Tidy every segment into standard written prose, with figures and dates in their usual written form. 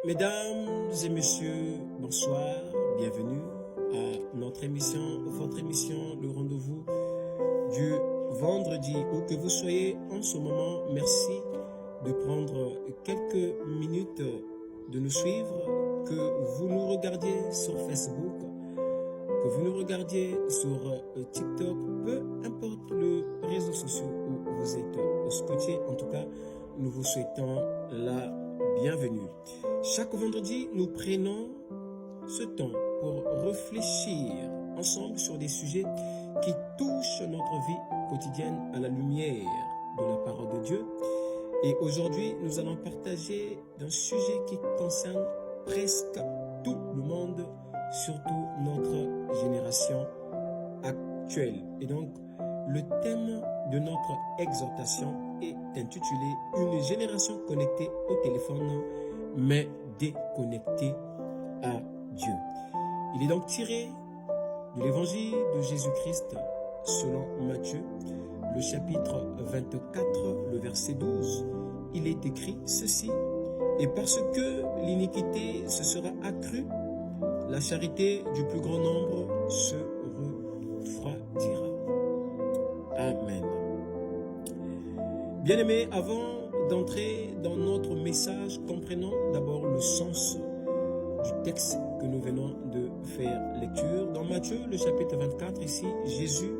Mesdames et messieurs, bonsoir, bienvenue à notre émission, votre émission, le rendez-vous du vendredi. Où que vous soyez en ce moment, merci de prendre quelques minutes de nous suivre, que vous nous regardiez sur Facebook, que vous nous regardiez sur TikTok, peu importe le réseau social où vous êtes scotché. En tout cas, nous vous souhaitons la bienvenue. Chaque vendredi, nous prenons ce temps pour réfléchir ensemble sur des sujets qui touchent notre vie quotidienne à la lumière de la parole de Dieu. Et aujourd'hui, nous allons partager un sujet qui concerne presque tout le monde, surtout notre génération actuelle. Et donc, le thème de notre exhortation est intitulé « Une génération connectée au téléphone, mais déconnectée à Dieu ». Il est donc tiré de l'évangile de Jésus-Christ selon Matthieu, le chapitre 24, le verset 12. Il est écrit ceci: « Et parce que l'iniquité se sera accrue, la charité du plus grand nombre se refroidira. » Amen. Bien-aimés, avant d'entrer dans notre message, comprenons d'abord le sens du texte que nous venons de faire lecture. Dans Matthieu, le chapitre 24, ici, Jésus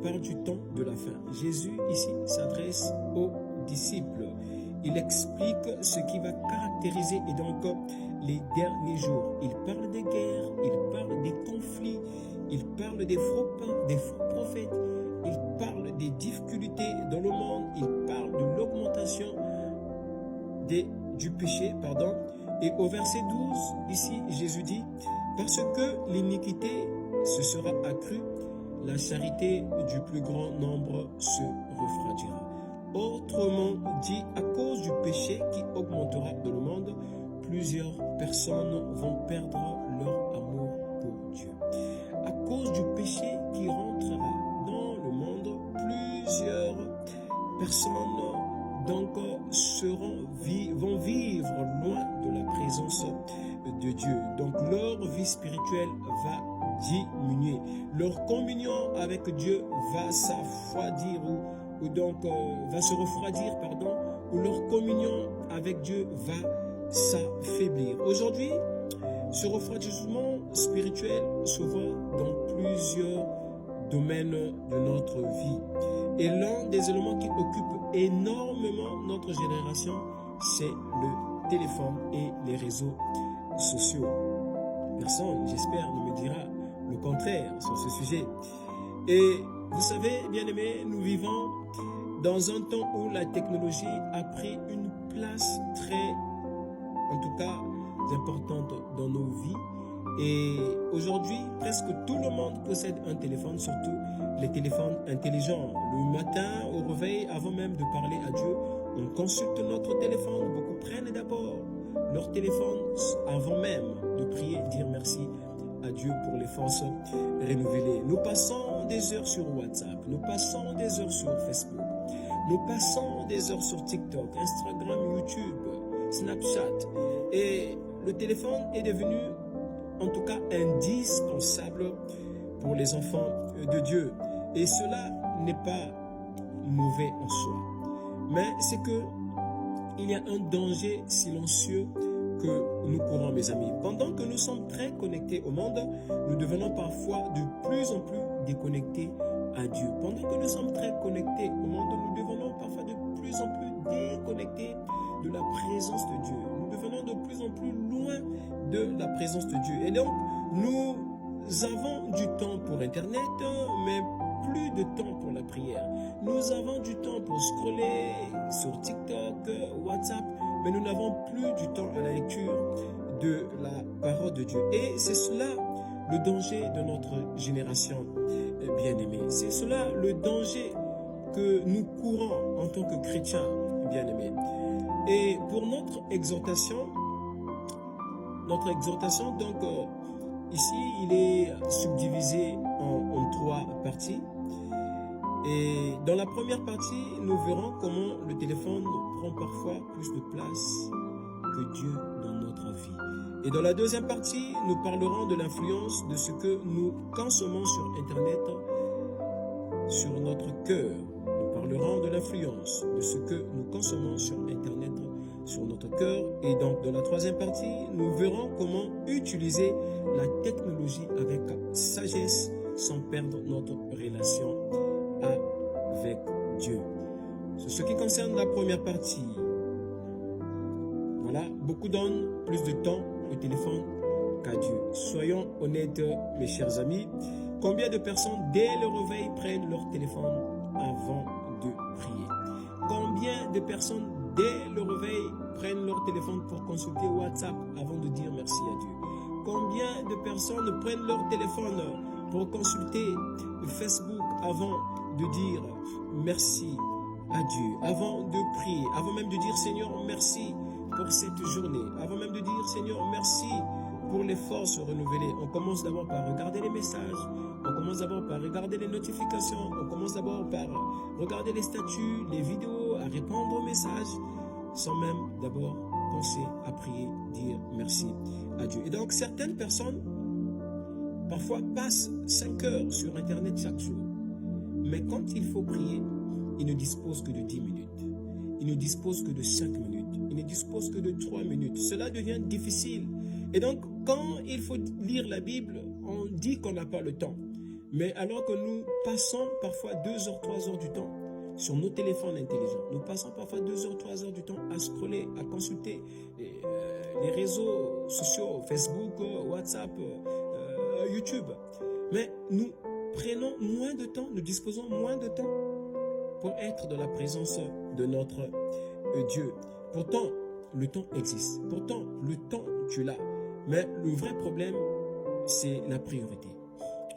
parle du temps de la fin. Jésus, ici, s'adresse aux disciples. Il explique ce qui va caractériser et donc les derniers jours. Il parle des guerres, il parle des conflits, il parle des faux prophètes, il parle des difficultés dans le monde, il parle de l'augmentation du péché, Et au verset 12, ici, Jésus dit, « Parce que l'iniquité se sera accrue, la charité du plus grand nombre se refroidira. » Autrement dit, à cause du péché qui augmentera dans le monde, plusieurs personnes vont perdre leur amour pour Dieu. À cause du péché qui rentrera dans le monde, plusieurs personnes vont vivre loin de la présence de Dieu. Donc leur vie spirituelle va diminuer. Leur communion avec Dieu va s'affroidir va se refroidir, ou leur communion avec Dieu va s'affaiblir. Aujourd'hui, ce refroidissement spirituel se voit dans plusieurs domaines de notre vie. Et l'un des éléments qui occupe énormément notre génération, c'est le téléphone et les réseaux sociaux. Personne, j'espère, ne me dira le contraire sur ce sujet. Et vous savez, bien-aimés, nous vivons dans un temps où la technologie a pris une place très, en tout cas, importante dans nos vies. Et aujourd'hui, presque tout le monde possède un téléphone, surtout les téléphones intelligents. Le matin, au réveil, avant même de parler à Dieu, on consulte notre téléphone. Beaucoup prennent d'abord leur téléphone avant même de prier, dire merci à Dieu pour les forces renouvelées. Nous passons des heures sur WhatsApp, nous passons des heures sur Facebook, nous passons des heures sur TikTok, Instagram, YouTube, Snapchat. Et le téléphone est devenu, en tout cas, indispensable pour les enfants de Dieu. Et cela n'est pas mauvais en soi. Mais c'est que il y a un danger silencieux que nous courons, mes amis. Pendant que nous sommes très connectés au monde, nous devenons parfois de plus en plus déconnectés à Dieu. Pendant que nous sommes très connectés au monde, nous devenons parfois de plus en plus déconnectés de la présence de Dieu. Nous devenons de plus en plus loin de la présence de Dieu. Et donc, nous avons du temps pour Internet, mais plus de temps pour la prière. Nous avons du temps pour scroller sur TikTok, WhatsApp, mais nous n'avons plus du temps à la lecture de la parole de Dieu. Et c'est cela le danger de notre génération bien-aimée. C'est cela le danger que nous courons en tant que chrétiens bien-aimés. Et pour notre exhortation, donc ici, il est subdivisé en trois parties. Et dans la première partie, nous verrons comment le téléphone prend parfois plus de place avec Dieu dans notre vie. Et dans la deuxième partie, nous parlerons de l'influence de ce que nous consommons sur Internet sur notre cœur. Nous parlerons de l'influence de ce que nous consommons sur Internet sur notre cœur. Et donc, dans la troisième partie, nous verrons comment utiliser la technologie avec sagesse sans perdre notre relation avec Dieu. C'est ce qui concerne la première partie. Voilà, beaucoup donnent plus de temps au téléphone qu'à Dieu. Soyons honnêtes, mes chers amis. Combien de personnes, dès le réveil, prennent leur téléphone avant de prier? Combien de personnes, dès le réveil, prennent leur téléphone pour consulter WhatsApp avant de dire merci à Dieu? Combien de personnes prennent leur téléphone pour consulter Facebook avant de dire merci à Dieu, avant de prier, avant même de dire Seigneur merci pour cette journée, avant même de dire Seigneur merci pour les forces renouvelées? On commence d'abord par regarder les messages, on commence d'abord par regarder les notifications, on commence d'abord par regarder les statuts, les vidéos, à répondre aux messages, sans même d'abord penser à prier, dire merci à Dieu. Et donc certaines personnes parfois passent 5 heures sur Internet chaque jour, mais quand il faut prier, ils ne disposent que de 10 minutes. Ils ne disposent que de 5 minutes. Ils ne disposent que de 3 minutes. Cela devient difficile. Et donc, quand il faut lire la Bible, on dit qu'on n'a pas le temps. Mais alors que nous passons parfois 2 heures, 3 heures du temps sur nos téléphones intelligents, nous passons parfois 2 heures, 3 heures du temps à scroller, à consulter les réseaux sociaux, Facebook, WhatsApp, YouTube. Mais nous prenons moins de temps, nous disposons moins de temps pour être dans la présence de notre Dieu. Pourtant, le temps existe. Pourtant, le temps, tu l'as. Mais le vrai problème, c'est la priorité.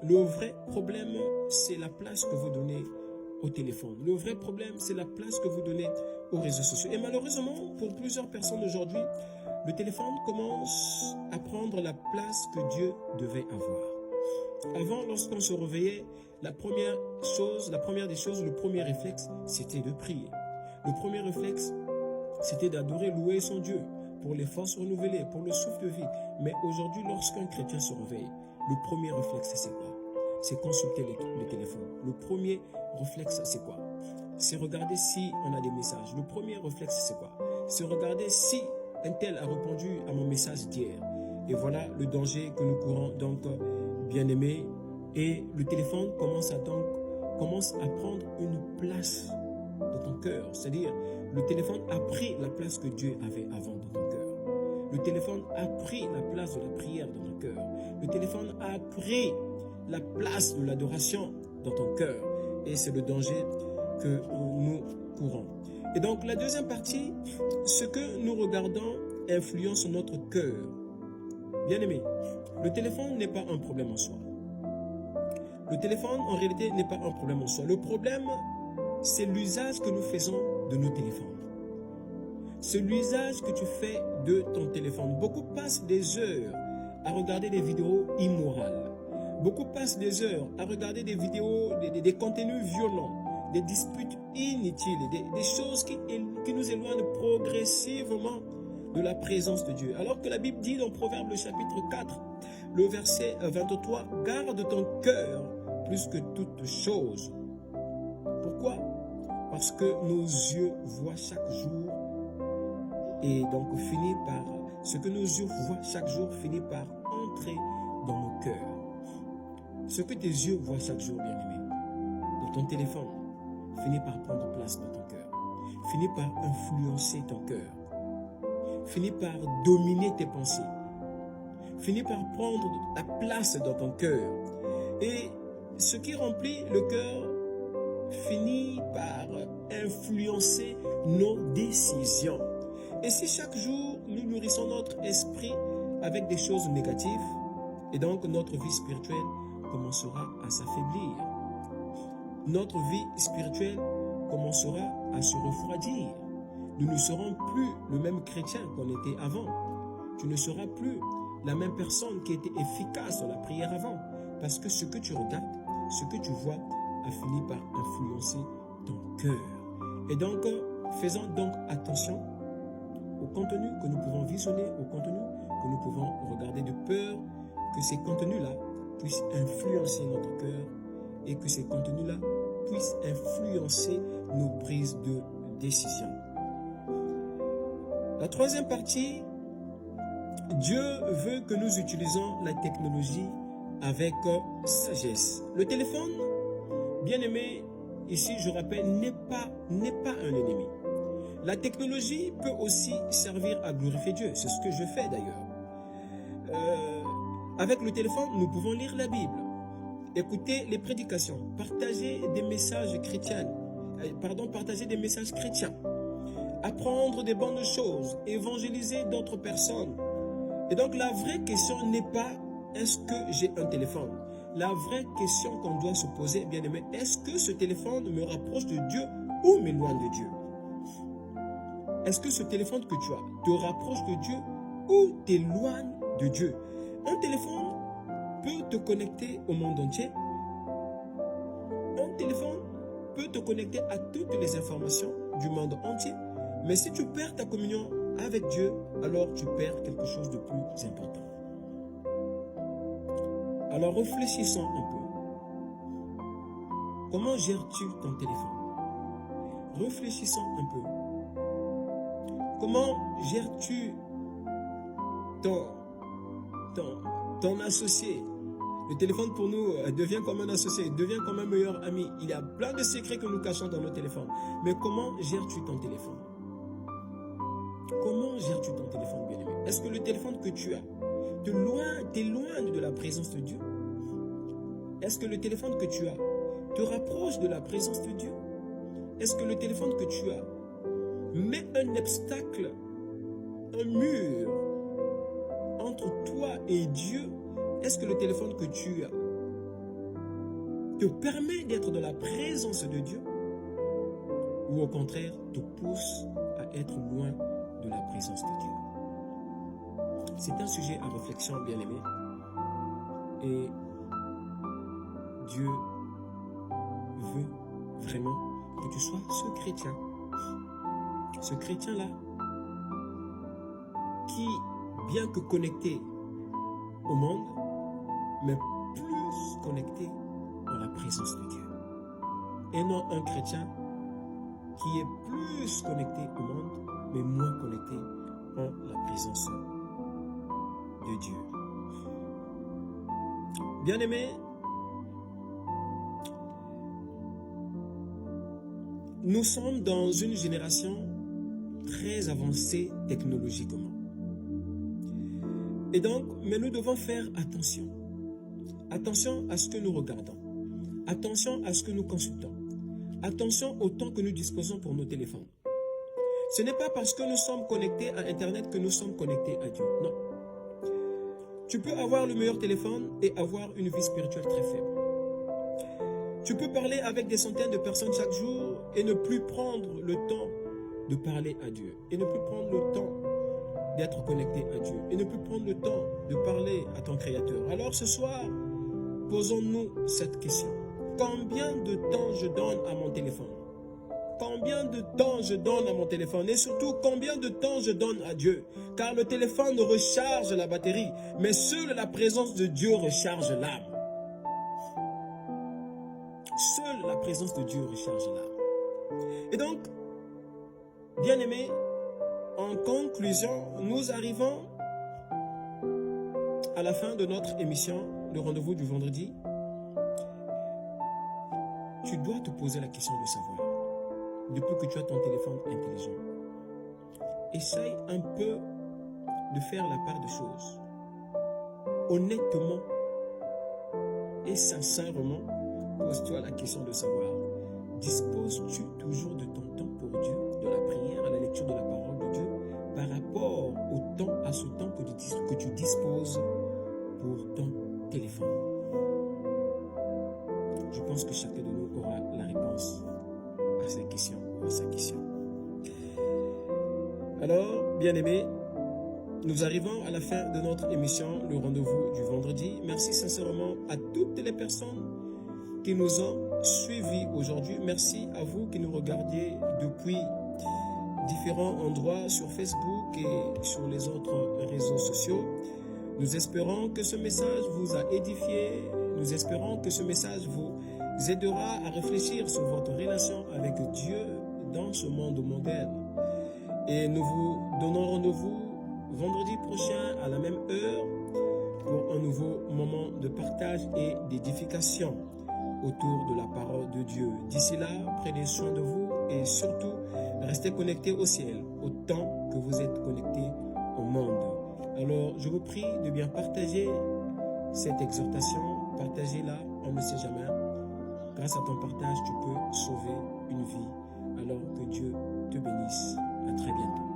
Le vrai problème, c'est la place que vous donnez au téléphone. Le vrai problème, c'est la place que vous donnez aux réseaux sociaux. Et malheureusement, pour plusieurs personnes aujourd'hui, le téléphone commence à prendre la place que Dieu devait avoir. Avant, lorsqu'on se réveillait, la première des choses, le premier réflexe, c'était de prier. Le premier réflexe, c'était d'adorer, louer son Dieu pour les forces renouvelées, pour le souffle de vie. Mais aujourd'hui, lorsqu'un chrétien se réveille, le premier réflexe, c'est quoi? C'est consulter le téléphone. Le premier réflexe, c'est quoi? C'est regarder si on a des messages. Le premier réflexe, c'est quoi? C'est regarder si un tel a répondu à mon message d'hier. Et voilà le danger que nous courons. Donc, bien-aimés, et le téléphone commence à prendre une place dans ton cœur. C'est-à-dire, le téléphone a pris la place que Dieu avait avant dans ton cœur. Le téléphone a pris la place de la prière dans ton cœur. Le téléphone a pris la place de l'adoration dans ton cœur. Et c'est le danger que nous courons. Et donc, la deuxième partie, ce que nous regardons influence notre cœur. Bien-aimé, le téléphone n'est pas un problème en soi. Le téléphone, en réalité, n'est pas un problème en soi. Le problème, c'est l'usage que nous faisons de nos téléphones. C'est l'usage que tu fais de ton téléphone. Beaucoup passent des heures à regarder des vidéos immorales. Beaucoup passent des heures à regarder des vidéos, des contenus violents, des disputes inutiles, des choses qui nous éloignent progressivement de la présence de Dieu. Alors que la Bible dit dans Proverbe le chapitre 4, le verset 23, « Garde ton cœur plus que toute chose. » Pourquoi? Parce que nos yeux voient chaque jour et donc ce que nos yeux voient chaque jour finit par entrer dans nos cœurs. Ce que tes yeux voient chaque jour, bien-aimé, dans ton téléphone, finit par prendre place dans ton cœur, finit par influencer ton cœur, finit par dominer tes pensées, finit par prendre la place dans ton cœur. Et ce qui remplit le cœur finit par influencer nos décisions. Et si chaque jour nous nourrissons notre esprit avec des choses négatives, et donc notre vie spirituelle commencera à s'affaiblir. Notre vie spirituelle commencera à se refroidir. Nous ne serons plus le même chrétien qu'on était avant. Tu ne seras plus la même personne qui était efficace dans la prière avant. Parce que ce que tu regardes, ce que tu vois, a fini par influencer ton cœur. Et donc, faisons donc attention au contenu que nous pouvons visionner, au contenu que nous pouvons regarder, de peur que ces contenus-là puissent influencer notre cœur et que ces contenus-là puissent influencer nos prises de décision. La troisième partie, Dieu veut que nous utilisons la technologie avec sagesse. Le téléphone, bien aimé, ici je rappelle, n'est pas un ennemi. La technologie peut aussi servir à glorifier Dieu. C'est ce que je fais d'ailleurs. Avec le téléphone, nous pouvons lire la Bible, écouter les prédications, partager des messages chrétiens, apprendre des bonnes choses, évangéliser d'autres personnes. Et donc la vraie question n'est pas est-ce que j'ai un téléphone? La vraie question qu'on doit se poser, bien aimé, est-ce que ce téléphone me rapproche de Dieu ou m'éloigne de Dieu? Est-ce que ce téléphone que tu as te rapproche de Dieu ou t'éloigne de Dieu? Un téléphone peut te connecter au monde entier. Un téléphone peut te connecter à toutes les informations du monde entier. Mais si tu perds ta communion avec Dieu, alors tu perds quelque chose de plus important. Alors réfléchissons un peu. Comment gères-tu ton téléphone? Réfléchissons un peu. Comment gères-tu ton associé? Le téléphone pour nous devient comme un associé, devient comme un meilleur ami. Il y a plein de secrets que nous cachons dans nos téléphones. Mais comment gères-tu ton téléphone? Comment gères-tu ton téléphone, bien-aimé? Est-ce que le téléphone que tu as t'éloigne de la présence de Dieu? Est-ce que le téléphone que tu as te rapproche de la présence de Dieu? Est-ce que le téléphone que tu as met un obstacle, un mur entre toi et Dieu? Est-ce que le téléphone que tu as te permet d'être dans la présence de Dieu? Ou au contraire, te pousse à être loin de la présence de Dieu? C'est un sujet à réflexion, bien-aimé. Et Dieu veut vraiment que tu sois ce chrétien-là, qui, bien que connecté au monde, mais plus connecté en la présence de Dieu. Et non un chrétien qui est plus connecté au monde, mais moins connecté en la présence de Dieu. Bien-aimés, nous sommes dans une génération très avancée technologiquement. Et donc, mais nous devons faire attention. Attention à ce que nous regardons. Attention à ce que nous consultons. Attention au temps que nous disposons pour nos téléphones. Ce n'est pas parce que nous sommes connectés à Internet que nous sommes connectés à Dieu. Non. Tu peux avoir le meilleur téléphone et avoir une vie spirituelle très faible. Tu peux parler avec des centaines de personnes chaque jour et ne plus prendre le temps de parler à Dieu. Et ne plus prendre le temps d'être connecté à Dieu. Et ne plus prendre le temps de parler à ton Créateur. Alors ce soir, posons-nous cette question. Combien de temps je donne à mon téléphone? Combien de temps je donne à mon téléphone? Et surtout, combien de temps je donne à Dieu? Car le téléphone recharge la batterie, mais seule la présence de Dieu recharge l'âme. Seule la présence de Dieu recharge l'âme. Et donc, bien-aimés, en conclusion, nous arrivons à la fin de notre émission, le rendez-vous du vendredi. Tu dois te poser la question de savoir, depuis que tu as ton téléphone intelligent, essaye un peu de faire la part des choses. Honnêtement et sincèrement, pose-toi la question de savoir, disposes-tu toujours de ton temps pour Dieu, de la prière, à la lecture de la parole de Dieu, par rapport au temps, à ce temps que tu disposes pour ton téléphone? Je pense que chacun de nous aura la réponse à cette question ou à sa question. Alors, bien-aimés, nous arrivons à la fin de notre émission, le rendez-vous du vendredi. Merci sincèrement à toutes les personnes qui nous ont suivis aujourd'hui. Merci à vous qui nous regardiez depuis différents endroits sur Facebook et sur les autres réseaux sociaux. Nous espérons que ce message vous a édifié. Nous espérons que ce message vous aidera à réfléchir sur votre relation avec Dieu dans ce monde moderne. Et nous vous donnons rendez-vous vendredi prochain à la même heure pour un nouveau moment de partage et d'édification autour de la parole de Dieu. D'ici là, prenez soin de vous et surtout, restez connectés au ciel autant que vous êtes connectés au monde. Alors, je vous prie de bien partager cette exhortation. Partagez-la, on ne sait jamais. Grâce à ton partage, tu peux sauver une vie. Alors que Dieu te bénisse. À très bientôt.